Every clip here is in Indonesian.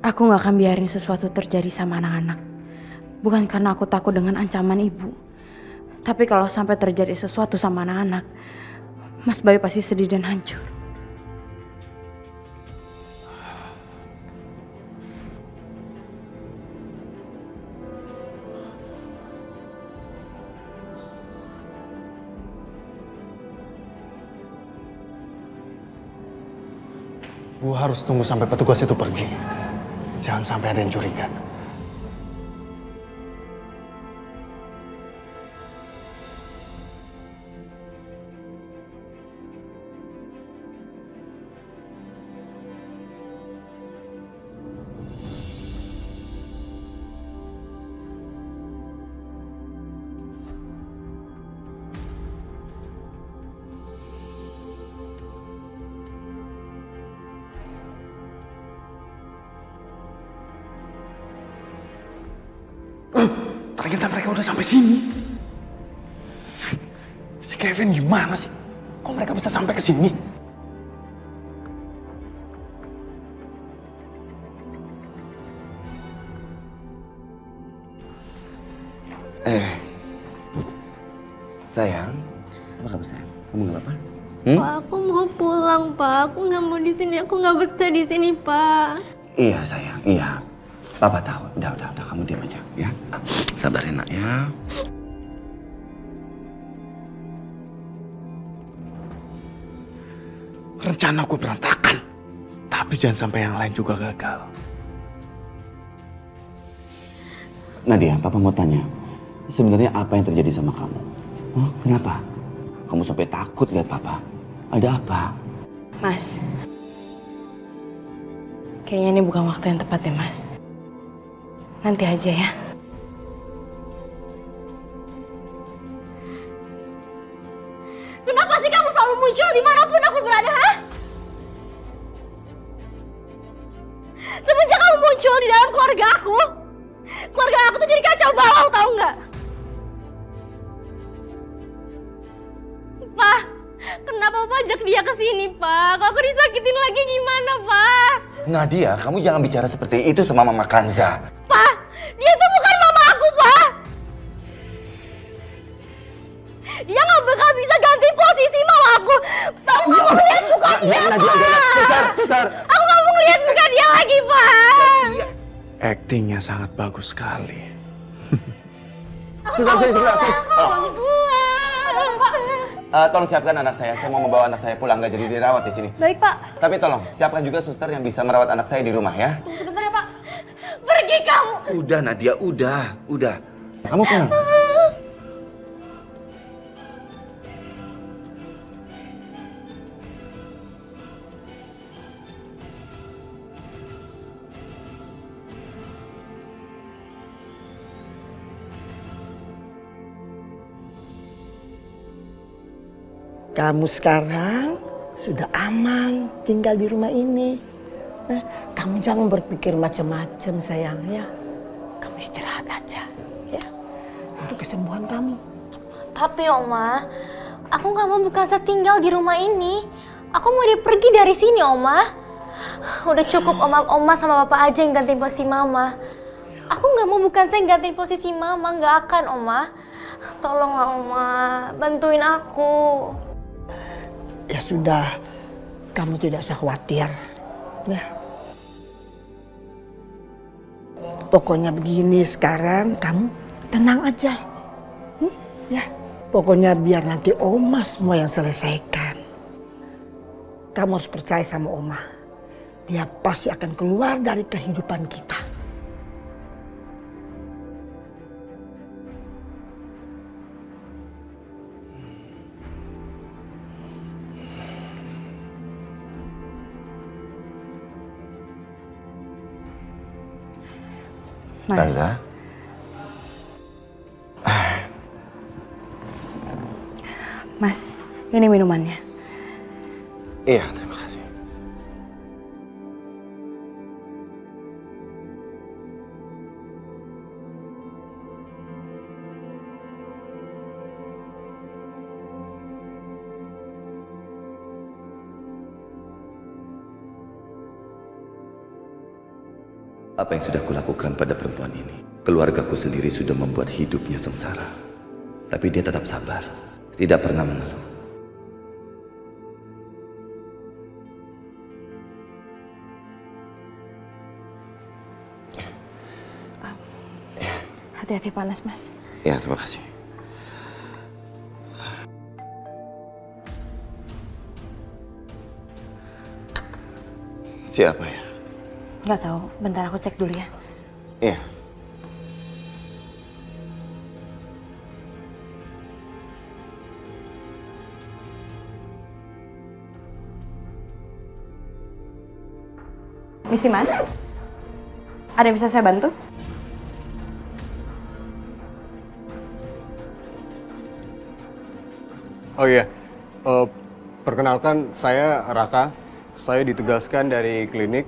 Aku gak akan biarin sesuatu terjadi sama anak-anak. Bukan karena aku takut dengan ancaman ibu. Tapi kalau sampai terjadi sesuatu sama anak-anak, Mas Bayu pasti sedih dan hancur. Gue harus tunggu sampai petugas itu pergi. Jangan sampai ada yang curiga. Ternyata mereka udah sampai sini. Si Kevin gimana sih? Kok mereka bisa sampai ke sini? Sayang, apa kabar sayang? Kamu nggak apa-apa? Pak, aku mau pulang, Pak. Aku nggak mau di sini. Aku nggak betah di sini, Pak. Iya sayang, iya. Papa tahu. Udah, kamu diam aja, ya. Sabarin nak ya. Rencana gue berantakan. Tapi jangan sampai yang lain juga gagal. Nadia, Papa mau tanya. Sebenarnya apa yang terjadi sama kamu? Hah? Kenapa? Kamu sampai takut lihat Papa. Ada apa? Mas, kayaknya ini bukan waktu yang tepat ya, Mas. Nanti aja ya. Kenapa sih kamu selalu muncul dimanapun aku berada, ha? Semenjak kamu muncul di dalam keluarga aku tuh jadi kacau balau, tahu nggak? Pak, kenapa Papa ajak dia ke sini, Pak? Kalau aku disakitin lagi gimana, Pak? Nadia, kamu jangan bicara seperti itu sama Mama Kanza. Pak, dia tuh bukan mama aku, Pak. Dia nggak bakal bisa ganti posisi mama aku. Aku nggak mau lihat muka dia, Nadia, Pak. Susar. Aku nggak mau lihat muka dia lagi, Pak. Aktingnya sangat bagus sekali. Aku mau pulang. Tolong siapkan anak saya mau membawa anak saya pulang, nggak jadi dirawat di sini. Baik, Pak. Tapi tolong, siapkan juga suster yang bisa merawat anak saya di rumah ya. Tunggu sebentar ya, Pak. Pergi kamu. Udah Nadia, udah. Kamu pulang. Kamu sekarang sudah aman tinggal di rumah ini. Kamu jangan berpikir macam-macam sayang ya. Kamu istirahat aja ya. Untuk kesembuhan kamu. Tapi Oma, aku nggak mau Bukasa tinggal di rumah ini. Aku mau dia pergi dari sini, Oma. Udah cukup Oma sama Papa aja yang gantiin posisi Mama. Aku nggak mau Bukasa yang gantiin posisi Mama, nggak akan, Oma. Tolonglah Oma, bantuin aku. Ya sudah, kamu tidak usah khawatir ya. Pokoknya begini, sekarang kamu tenang aja. Ya, pokoknya biar nanti Oma semua yang selesaikan. Kamu harus percaya sama Oma. Dia pasti akan keluar dari kehidupan kita. Kanza? Mas, ini minumannya. Iya, terima kasih. Apa yang sudah kulakukan pada perempuan ini? Keluargaku sendiri sudah membuat hidupnya sengsara. Tapi dia tetap sabar, tidak pernah mengeluh. Hati-hati panas, Mas. Ya, terima kasih. Siapa ya? Nggak tahu, bentar aku cek dulu ya. Iya. Misi, Mas. Ada yang bisa saya bantu? Oh iya, perkenalkan saya Raka. Saya ditugaskan dari klinik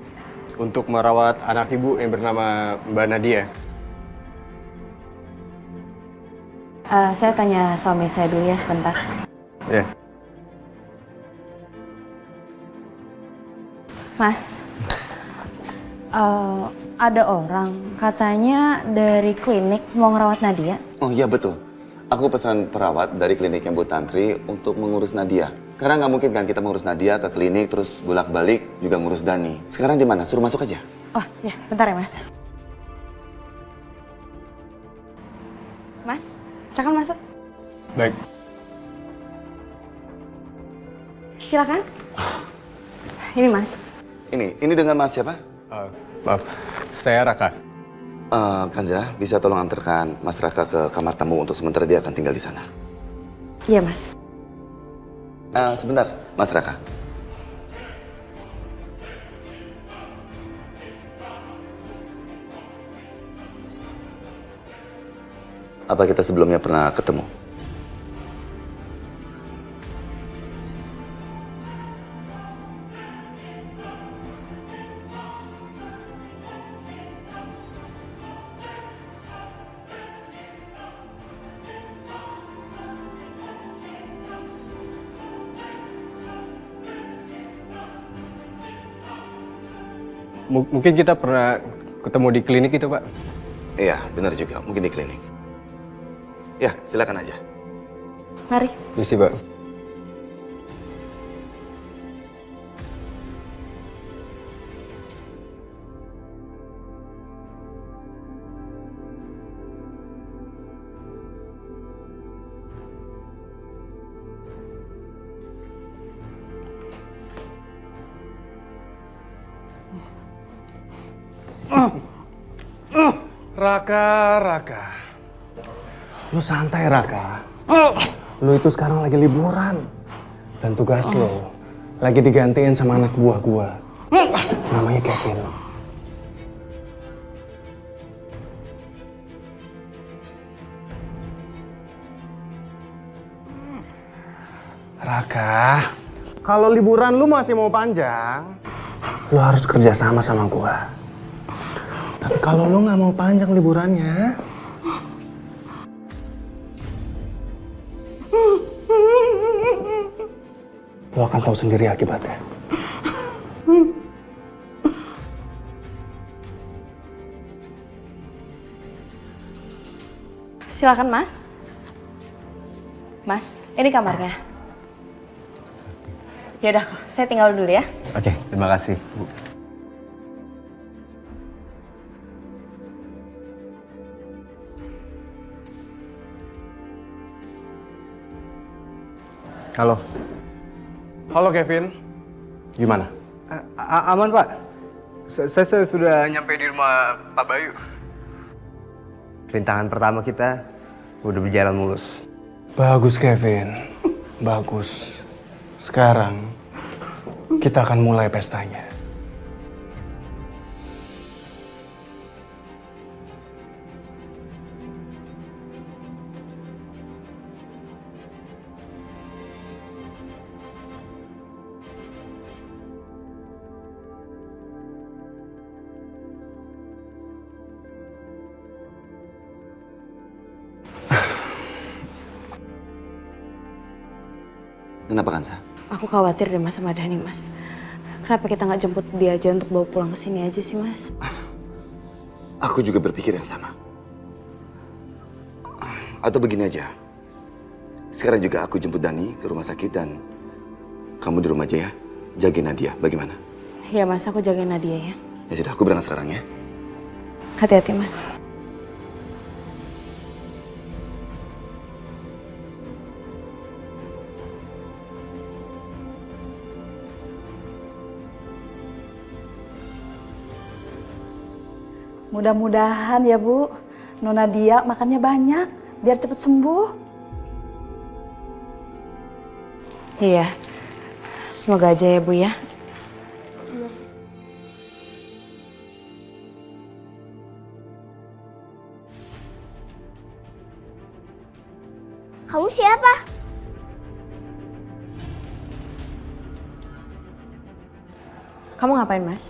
untuk merawat anak ibu yang bernama Mbak Nadia. Saya tanya suami saya dulu ya sebentar. Ya. Mas, ada orang katanya dari klinik mau ngerawat Nadia. Oh iya betul. Aku pesan perawat dari kliniknya Bu Tantri untuk mengurus Nadia. Karena nggak mungkin kan kita mengurus Nadia ke klinik terus bolak-balik juga ngurus Dani. Sekarang di mana? Suruh masuk aja. Oh ya, bentar ya Mas. Mas, silakan masuk. Baik. Silakan. Ini Mas. Ini dengan Mas siapa? Maaf, saya Raka. Kanja, bisa tolong antarkan Mas Raka ke kamar tamu untuk sementara dia akan tinggal di sana. Iya Mas. Sebentar, Mas Raka. Apa kita sebelumnya pernah ketemu? Mungkin kita pernah ketemu di klinik itu, Pak. Iya, benar juga. Mungkin di klinik. Ya, silakan aja. Mari. Misi, Pak. Raka. Lu santai, Raka. Lu itu sekarang lagi liburan. Dan tugas lo lagi digantiin sama anak buah gua. Namanya Kevin. Raka, kalau liburan lu masih mau panjang, lu harus kerja sama gua. Tapi kalau lu nggak mau panjang liburannya, lu akan tahu sendiri akibatnya. Silakan Mas. Mas, ini kamarnya. Ya udah, saya tinggal dulu ya. Oke, terima kasih, Bu. Halo. Halo Kevin, gimana? Aman, Pak. Saya sudah nyampe di rumah Pak Bayu. Rintangan pertama kita udah berjalan mulus. Bagus Kevin, bagus. Sekarang kita akan mulai pestanya. Kenapa Kansa? Aku khawatir deh Mas sama Dani Mas. Kenapa kita nggak jemput dia aja untuk bawa pulang ke sini aja sih Mas? Aku juga berpikir yang sama. Atau begini aja. Sekarang juga aku jemput Dani ke rumah sakit dan kamu di rumah aja ya. Jagain Nadia, bagaimana? Ya mas, aku jagain Nadia ya. Ya sudah, aku berangkat sekarang ya. Hati-hati mas. Mudah-mudahan ya Bu, Nona Dia makannya banyak biar cepet sembuh. Iya, semoga aja ya Bu ya. Kamu siapa? Kamu ngapain mas?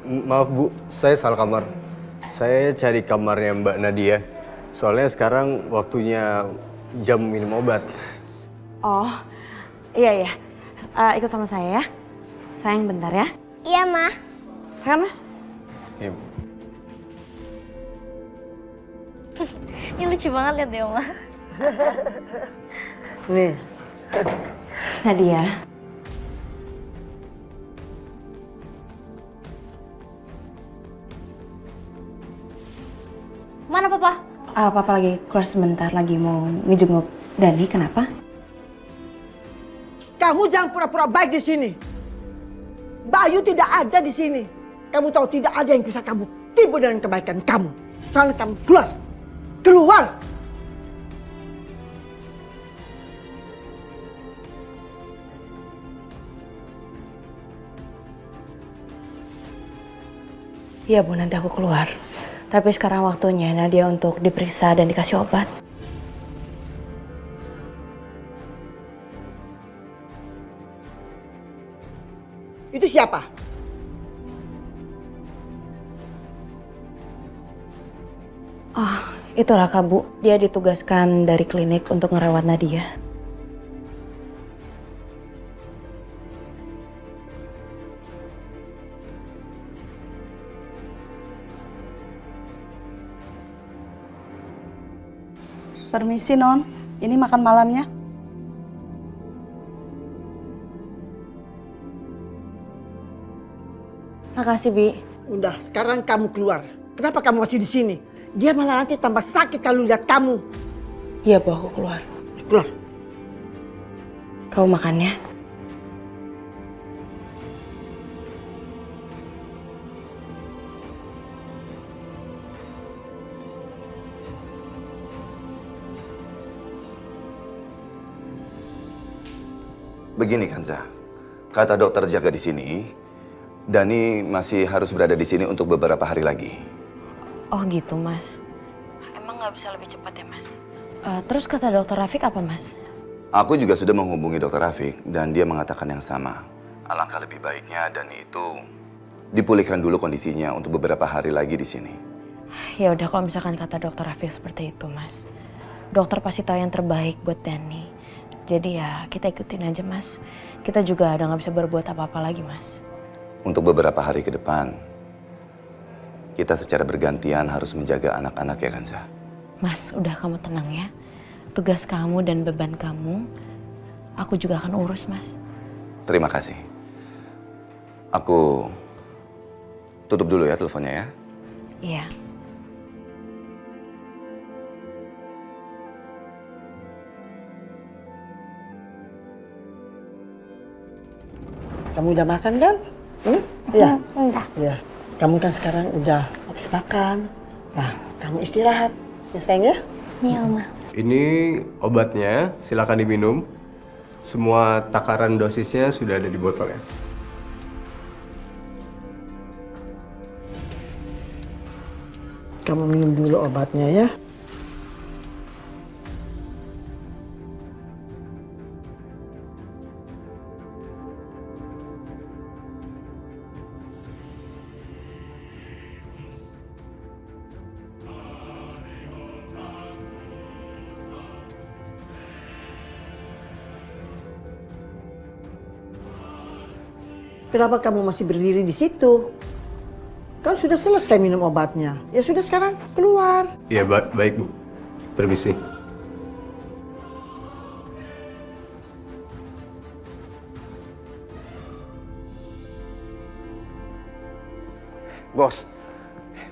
Maaf Bu, saya salah kamar. Saya cari kamarnya Mbak Nadia. Soalnya sekarang waktunya jam minum obat. Oh, iya ya. Ikut sama saya ya. Sayang bentar ya. Iya, Ma. Sayang mas. Ya, Ini lucu banget lihat deh, Oma. Nih, Nadia. Mana Papa? Papa lagi keluar sebentar, lagi mau ngejenguk Dani, kenapa? kamu jangan pura-pura baik di sini. Bayu tidak ada di sini. Kamu tahu tidak ada yang bisa kamu tipu dengan kebaikan kamu. Sekarang kamu keluar. Keluar! Iya Bu, nanti aku keluar. Tapi sekarang waktunya Nadia untuk diperiksa dan dikasih obat. Itu siapa? Oh, itulah Kak Bu. Dia ditugaskan dari klinik untuk ngerawat Nadia. Permisi Non, ini makan malamnya. Makasih Bi. Udah, sekarang kamu keluar. Kenapa kamu masih di sini? Dia malah nanti tambah sakit kalau lihat kamu. Iya Bu, aku keluar. Keluar. Kamu makan ya. Begini Kanza, kata dokter jaga di sini, Dani masih harus berada di sini untuk beberapa hari lagi. Oh gitu Mas. Emang nggak bisa lebih cepat ya Mas? Terus kata dokter Rafiq apa Mas? Aku juga sudah menghubungi dokter Rafiq dan dia mengatakan yang sama. Alangkah lebih baiknya Dani itu dipulihkan dulu kondisinya untuk beberapa hari lagi di sini. Ya udah, kalau misalkan kata dokter Rafiq seperti itu Mas. Dokter pasti tahu yang terbaik buat Dani. Jadi ya kita ikutin aja Mas. Kita juga udah nggak bisa berbuat apa-apa lagi Mas. Untuk beberapa hari ke depan, kita secara bergantian harus menjaga anak-anak ya Kanza. Mas, udah kamu tenang ya. Tugas kamu dan beban kamu, aku juga akan urus Mas. Terima kasih. Aku tutup dulu ya teleponnya ya. Iya. Kamu udah makan kan? Iya. Enggak. Iya. Kamu kan sekarang udah habis makan. Nah, kamu istirahat. Ya sayang ya? Iya, Oma. Ini obatnya, silakan diminum. Semua takaran dosisnya sudah ada di botol ya. Kamu minum dulu obatnya ya. Kenapa kamu masih berdiri di situ? Kan sudah selesai minum obatnya. Ya sudah sekarang keluar. Iya, baik Bu. Permisi. Bos,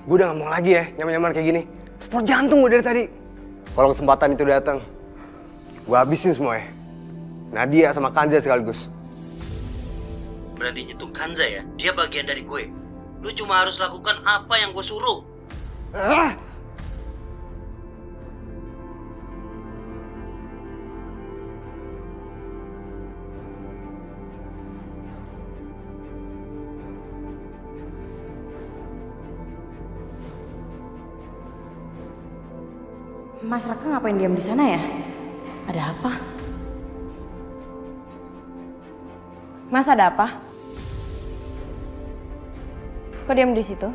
gue udah gak mau lagi ya nyaman-nyaman kayak gini. Sport jantung gue dari tadi. Kalau kesempatan itu datang, gue habisin semua ya. Nadia sama Kanza sekaligus. Berani nyentuh Kanza ya? Dia bagian dari gue. Lu cuma harus lakukan apa yang gue suruh. Ah! Mas Raka ngapain diam di sana ya? Ada apa? Mas, ada apa? Kok diam di situ?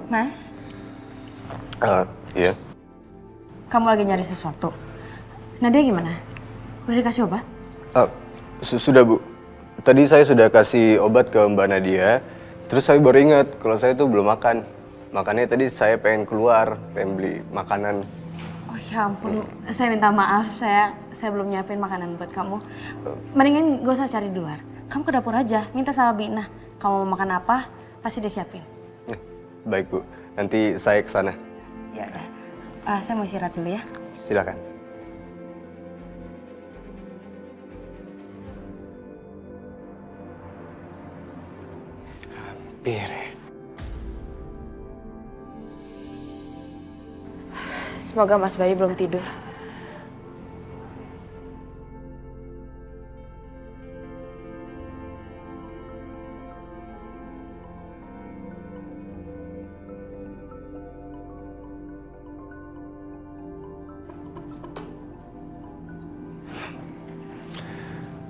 Mas, Iya. kamu lagi nyari sesuatu? Nadia gimana? Udah dikasih obat? Sudah Bu. Tadi saya sudah kasih obat ke Mbak Nadia. Terus saya baru ingat kalau saya tuh belum makan. Makanya tadi saya pengen keluar, pengen beli makanan. Oh ya ampun, saya minta maaf, saya belum nyiapin makanan buat kamu. Mendingan gak usah cari di luar. Kamu ke dapur aja, minta sama Bina. Kamu mau makan apa, pasti dia siapin. Baik Bu, nanti saya ke sana. Ya udah, saya mau istirahat dulu ya. Silakan. Hampir ya. Semoga Mas Bayu belum tidur.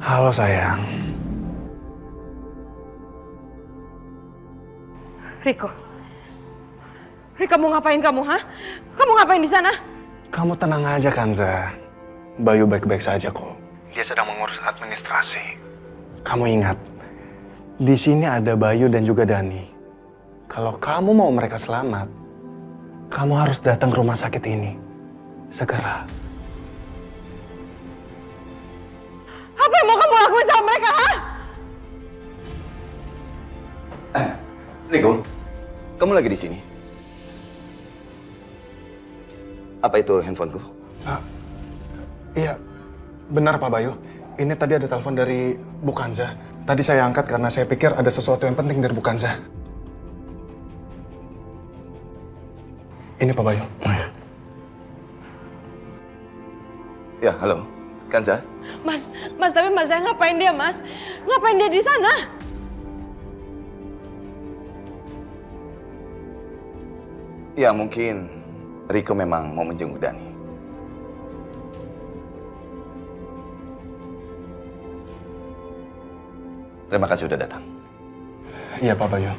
Halo sayang. Riko. Riko, mau ngapain kamu, ha? Kamu ngapain di sana? Kamu tenang aja Kanza. Bayu baik-baik saja kok. Dia sedang mengurus administrasi. Kamu ingat, di sini ada Bayu dan juga Dani. Kalau kamu mau mereka selamat, kamu harus datang ke rumah sakit ini. Segera. Apa yang mau kamu lakuin sama mereka, ha? Riko, kamu lagi di sini? Apa itu handphoneku? Iya, benar Pak Bayu. Ini tadi ada telepon dari Bu Kanza. Tadi saya angkat karena saya pikir ada sesuatu yang penting dari Bu Kanza. Ini Pak Bayu. Ya, halo. Kanza? Mas, tapi Mas saya ngapain dia, Mas? Ngapain dia di sana? Ya, mungkin Riko memang mau menjenguk Dani. Terima kasih sudah datang. Iya Pak Bayu.